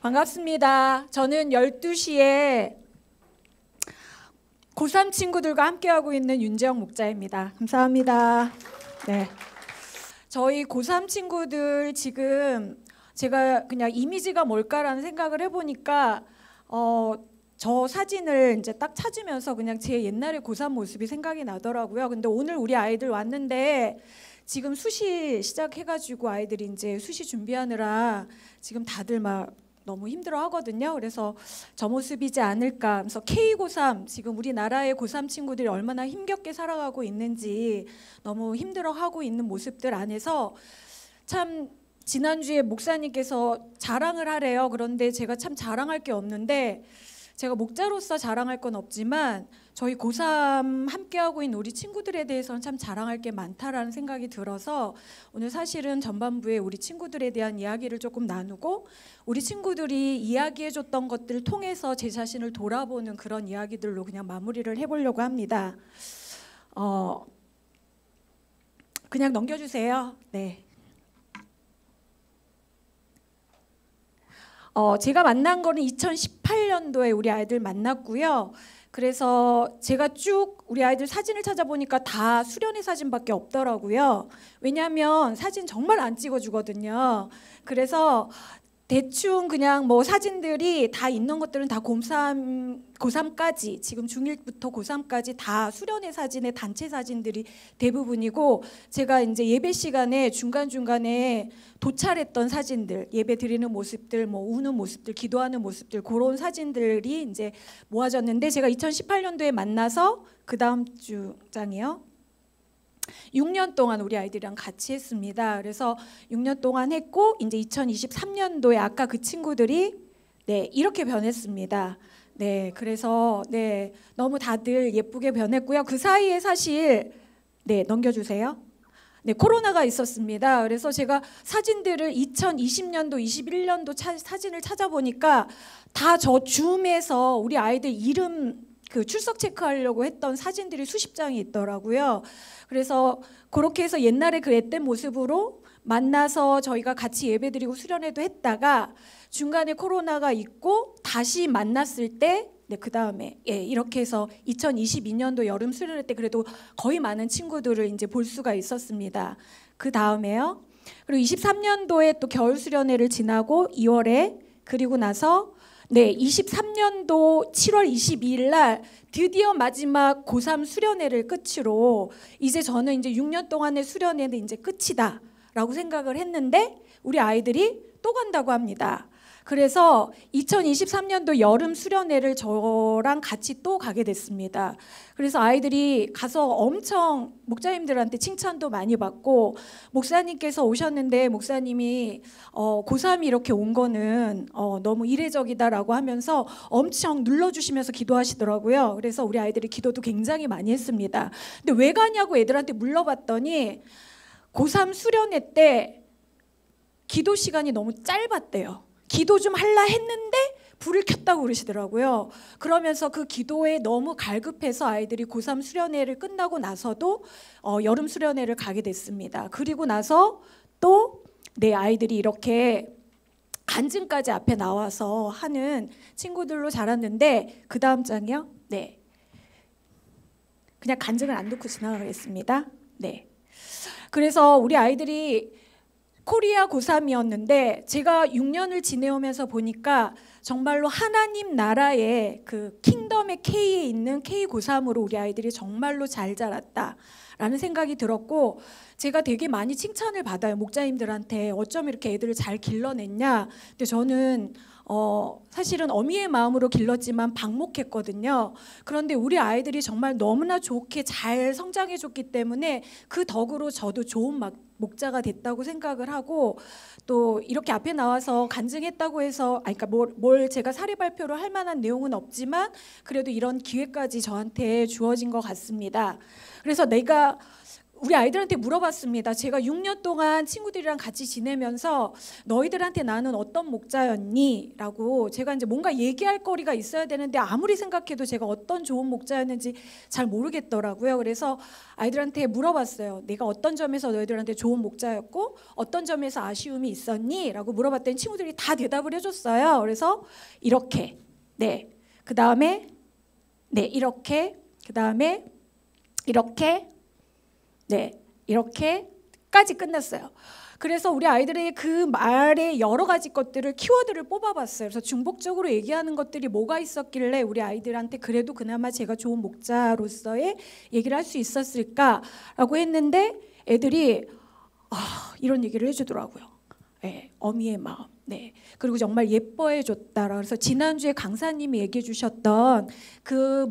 반갑습니다. 저는 12시에 고3 친구들과 함께하고 있는 윤재영 목자입니다. 감사합니다. 네. 저희 고3 친구들 지금 제가 그냥 이미지가 뭘까라는 생각을 해보니까 저 사진을 이제 딱 찾으면서 그냥 제 옛날의 고3 모습이 생각이 나더라고요. 근데 오늘 우리 아이들 왔는데 지금 수시 시작해가지고 아이들이 이제 수시 준비하느라 지금 다들 막 너무 힘들어 하거든요. 그래서 저 모습이지 않을까. 그래서 K고3 지금 우리나라의 고3 친구들이 얼마나 힘겹게 살아가고 있는지 너무 힘들어하고 있는 모습들 안에서 참 지난주에 목사님께서 자랑을 하래요. 그런데 제가 참 자랑할 게 없는데 제가 목자로서 자랑할 건 없지만 저희 고3 함께하고 있는 우리 친구들에 대해서는 참 자랑할 게 많다라는 생각이 들어서 오늘 사실은 전반부에 우리 친구들에 대한 이야기를 조금 나누고 우리 친구들이 이야기해줬던 것들을 통해서 제 자신을 돌아보는 그런 이야기들로 그냥 마무리를 해보려고 합니다. 그냥 넘겨주세요. 네. 제가 만난 거는 2018년도에 우리 아이들 만났고요. 그래서 제가 쭉 우리 아이들 사진을 찾아보니까 다 수련회 사진밖에 없더라고요. 왜냐하면 사진 정말 안 찍어주거든요. 그래서 대충 그냥 뭐 사진들이 다 있는 것들은 다 고3까지 지금 중1부터 고3까지 다 수련회 사진의 단체 사진들이 대부분이고 제가 이제 예배 시간에 중간중간에 도찰했던 사진들 예배 드리는 모습들 뭐 우는 모습들 기도하는 모습들 그런 사진들이 이제 모아졌는데 제가 2018년도에 만나서 그 다음 장이요. 6년 동안 우리 아이들이랑 같이 했습니다. 그래서 6년 동안 했고 이제 2023년도에 아까 그 친구들이 이렇게 변했습니다. 네, 그래서 너무 다들 예쁘게 변했고요. 그 사이에 사실 넘겨주세요. 코로나가 있었습니다. 그래서 제가 사진들을 2020년도, 21년도 사진을 찾아보니까 다 저 줌에서 우리 아이들 이름 그 출석 체크하려고 했던 사진들이 수십 장이 있더라고요. 그래서 그렇게 해서 옛날에 그 앳된 모습으로 만나서 저희가 같이 예배드리고 수련회도 했다가 중간에 코로나가 있고 다시 만났을 때 그 다음에 이렇게 해서 2022년도 여름 수련회 때 그래도 거의 많은 친구들을 이제 볼 수가 있었습니다. 그 다음에요. 그리고 23년도에 또 겨울 수련회를 지나고 2월에 그리고 나서 23년도 7월 22일 날 드디어 마지막 고3 수련회를 끝으로 이제 저는 이제 6년 동안의 수련회는 이제 끝이다라고 생각을 했는데 우리 아이들이 또 간다고 합니다. 그래서 2023년도 여름 수련회를 저랑 같이 또 가게 됐습니다. 그래서 아이들이 가서 엄청 목사님들한테 칭찬도 많이 받고 목사님께서 오셨는데 목사님이 고3이 이렇게 온 거는 너무 이례적이다라고 하면서 엄청 눌러주시면서 기도하시더라고요. 그래서 우리 아이들이 기도도 굉장히 많이 했습니다. 근데 왜 가냐고 애들한테 물어봤더니 고3 수련회 때 기도 시간이 너무 짧았대요. 기도 좀 할라 했는데 불을 켰다고 그러시더라고요. 그러면서 그 기도에 너무 갈급해서 아이들이 고3 수련회를 끝나고 나서도 여름 수련회를 가게 됐습니다. 그리고 나서 또 아이들이 이렇게 간증까지 앞에 나와서 하는 친구들로 자랐는데 그 다음 장이요. 그냥 간증을 안 넣고 지나가겠습니다. 그래서 우리 아이들이 코리아 고3이었는데 제가 6년을 지내오면서 보니까 정말로 하나님 나라의 그 킹덤의 K에 있는 K 고3으로 우리 아이들이 정말로 잘 자랐다라는 생각이 들었고 제가 되게 많이 칭찬을 받아요. 목자님들한테 어쩜 이렇게 애들을 잘 길러냈냐. 근데 저는 사실은 어미의 마음으로 길렀지만 방목했거든요. 그런데 우리 아이들이 정말 너무나 좋게 잘 성장해줬기 때문에 그 덕으로 저도 좋은 목자가 됐다고 생각을 하고 또 이렇게 앞에 나와서 간증했다고 해서 그러니까 뭘 제가 사례 발표를 할 만한 내용은 없지만 그래도 이런 기회까지 저한테 주어진 것 같습니다. 그래서 우리 아이들한테 물어봤습니다. 제가 6년 동안 친구들이랑 같이 지내면서 너희들한테 나는 어떤 목자였니? 라고 제가 이제 뭔가 얘기할 거리가 있어야 되는데 아무리 생각해도 제가 어떤 좋은 목자였는지 잘 모르겠더라고요. 그래서 아이들한테 물어봤어요. 내가 어떤 점에서 너희들한테 좋은 목자였고 어떤 점에서 아쉬움이 있었니? 라고 물어봤더니 친구들이 다 대답을 해줬어요. 그래서 이렇게, 네, 그 다음에 네, 이렇게, 그 다음에 이렇게, 네, 이렇게까지 끝났어요. 그래서 우리 아이들의 그 말의 여러 가지 것들을 키워드를 뽑아봤어요. 그래서 중복적으로 얘기하는 것들이 뭐가 있었길래 우리 아이들한테 그래도 그나마 제가 좋은 목자로서의 얘기를 할 수 있었을까라고 했는데 애들이 이런 얘기를 해주더라고요. 네, 어미의 마음. 네. 그리고 정말 예뻐해 줬다라. 그래서 지난주에 강사님이 얘기해 주셨던 그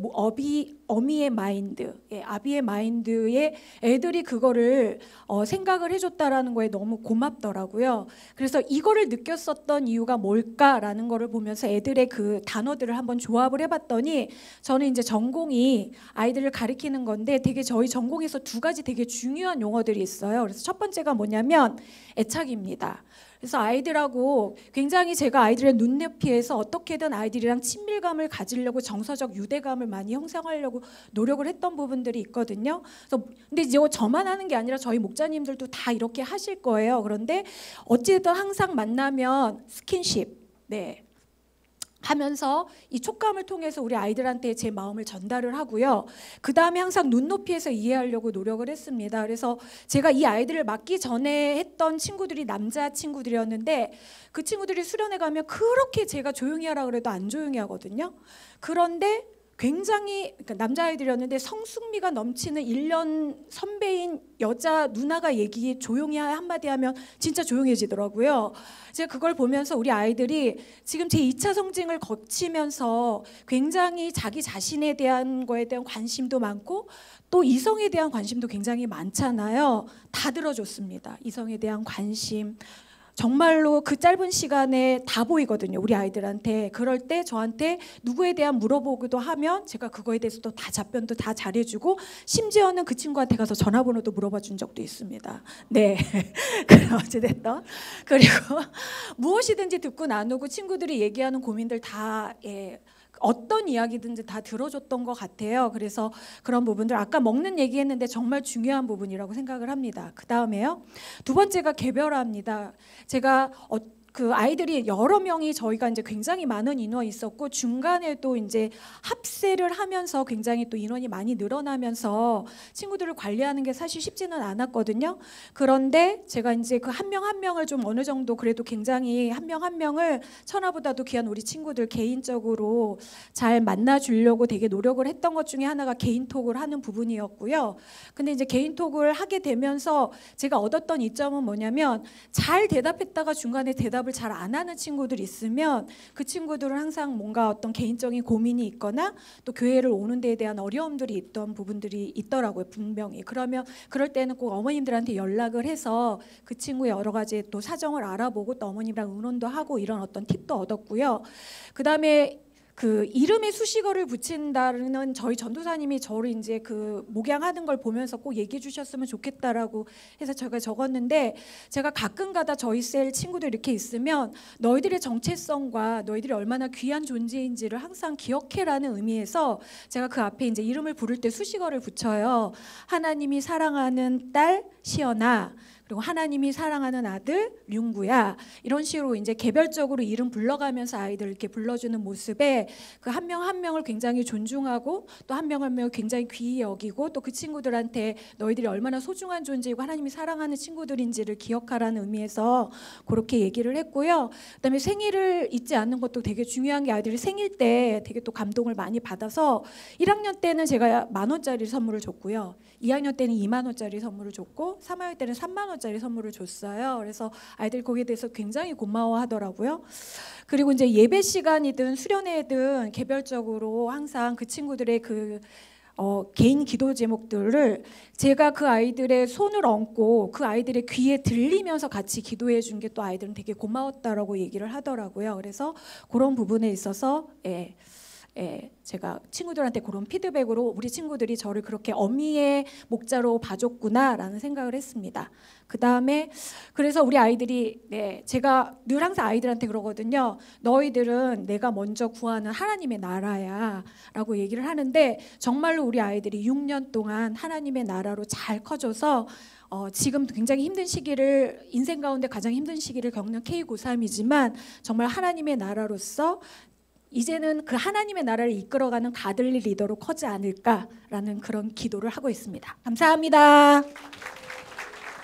어미의 마인드, 아비의 마인드에 애들이 그거를 생각을 해줬다라는 거에 너무 고맙더라고요. 그래서 이거를 느꼈었던 이유가 뭘까라는 거를 보면서 애들의 그 단어들을 한번 조합을 해봤더니 저는 이제 전공이 아이들을 가르치는 건데 되게 저희 전공에서 두 가지 되게 중요한 용어들이 있어요. 그래서 첫 번째가 뭐냐면 애착입니다. 그래서 아이들하고 굉장히 제가 아이들의 눈높이에서 어떻게든 아이들이랑 친밀감을 가지려고 정서적 유대감을 많이 형성하려고 노력을 했던 부분들이 있거든요. 그래서 근데 이제 저만 하는 게 아니라 저희 목자님들도 다 이렇게 하실 거예요. 그런데 어쨌든 항상 만나면 스킨십, 네, 하면서 이 촉감을 통해서 우리 아이들한테 제 마음을 전달을 하고요. 그 다음에 항상 눈높이에서 이해하려고 노력을 했습니다. 그래서 제가 이 아이들을 맡기 전에 했던 친구들이 남자 친구들이었는데 그 친구들이 수련회 가면 그렇게 제가 조용히 하라 그래도 안 조용히 하거든요. 그런데 굉장히 남자아이들이었는데 성숙미가 넘치는 1년 선배인 여자 누나가 얘기 조용히 한마디 하면 진짜 조용해지더라고요. 제가 그걸 보면서 우리 아이들이 지금 제 2차 성징을 거치면서 굉장히 자기 자신에 대한 거에 대한 관심도 많고 또 이성에 대한 관심도 굉장히 많잖아요. 다 들어줬습니다. 이성에 대한 관심. 정말로 그 짧은 시간에 다 보이거든요. 우리 아이들한테. 그럴 때 저한테 누구에 대한 물어보기도 하면 제가 그거에 대해서도 다 답변도 다 잘해주고 심지어는 그 친구한테 가서 전화번호도 물어봐 준 적도 있습니다. 네. 어찌됐든 그리고 무엇이든지 듣고 나누고 친구들이 얘기하는 고민들 다 어떤 이야기든지 다 들어줬던 것 같아요. 그래서 그런 부분들 아까 먹는 얘기했는데 정말 중요한 부분이라고 생각을 합니다. 그 다음에요. 두 번째가 개별화입니다. 제가 그 아이들이 여러 명이 저희가 이제 굉장히 많은 인원이 있었고 중간에 또 이제 합세를 하면서 굉장히 또 인원이 많이 늘어나면서 친구들을 관리하는 게 사실 쉽지는 않았거든요. 그런데 제가 이제 그 한 명 한 명을 좀 어느 정도 그래도 굉장히 한 명 한 명을 천하보다도 귀한 우리 친구들 개인적으로 잘 만나주려고 되게 노력을 했던 것 중에 하나가 개인톡을 하는 부분이었고요. 근데 이제 개인톡을 하게 되면서 제가 얻었던 이점은 뭐냐면 잘 대답했다가 중간에 대답을 잘 안 하는 친구들이 있으면 그 친구들은 항상 뭔가 어떤 개인적인 고민이 있거나 또 교회를 오는 데에 대한 어려움들이 있던 부분들이 있더라고요. 분명히. 그러면 그럴 때는 꼭 어머님들한테 연락을 해서 그 친구의 여러 가지 또 사정을 알아보고 또 어머님이랑 의논도 하고 이런 어떤 팁도 얻었고요. 그다음에 그 이름에 수식어를 붙인다는 저희 전도사님이 저를 이제 그 목양하는 걸 보면서 꼭 얘기해 주셨으면 좋겠다라고 해서 제가 적었는데 제가 가끔가다 저희 셀 친구들 이렇게 있으면 너희들의 정체성과 너희들이 얼마나 귀한 존재인지를 항상 기억해라는 의미에서 제가 그 앞에 이제 이름을 부를 때 수식어를 붙여요. 하나님이 사랑하는 딸 시연아, 그리고 하나님이 사랑하는 아들 륜구야, 이런 식으로 이제 개별적으로 이름 불러가면서 아이들 이렇게 불러주는 모습에 그 한 명 한 명을 굉장히 존중하고 또 한 명 한 명을 굉장히 귀히 여기고 또 그 친구들한테 너희들이 얼마나 소중한 존재이고 하나님이 사랑하는 친구들인지를 기억하라는 의미에서 그렇게 얘기를 했고요. 그다음에 생일을 잊지 않는 것도 되게 중요한 게 아이들이 생일 때 되게 또 감동을 많이 받아서 1학년 때는 제가 10,000원짜리 선물을 줬고요. 2학년 때는 20,000원짜리 선물을 줬고 3학년 때는 30,000원짜리 선물을 줬어요. 그래서 아이들 거기에 대해서 굉장히 고마워하더라고요. 그리고 이제 예배 시간이든 수련회든 개별적으로 항상 그 친구들의 그 개인 기도 제목들을 제가 그 아이들의 손을 얹고 그 아이들의 귀에 들리면서 같이 기도해 준 게 또 아이들은 되게 고마웠다라고 얘기를 하더라고요. 그래서 그런 부분에 있어서 제가 친구들한테 그런 피드백으로 우리 친구들이 저를 그렇게 어미의 목자로 봐줬구나라는 생각을 했습니다. 그 다음에 그래서 우리 아이들이 제가 늘 항상 아이들한테 그러거든요. 너희들은 내가 먼저 구하는 하나님의 나라야 라고 얘기를 하는데 정말로 우리 아이들이 6년 동안 하나님의 나라로 잘 커져서 지금 굉장히 힘든 시기를 인생 가운데 가장 힘든 시기를 겪는 K-고3이지만 정말 하나님의 나라로서 이제는 그 하나님의 나라를 이끌어가는 가들리 리더로 커지 않을까라는 그런 기도를 하고 있습니다. 감사합니다.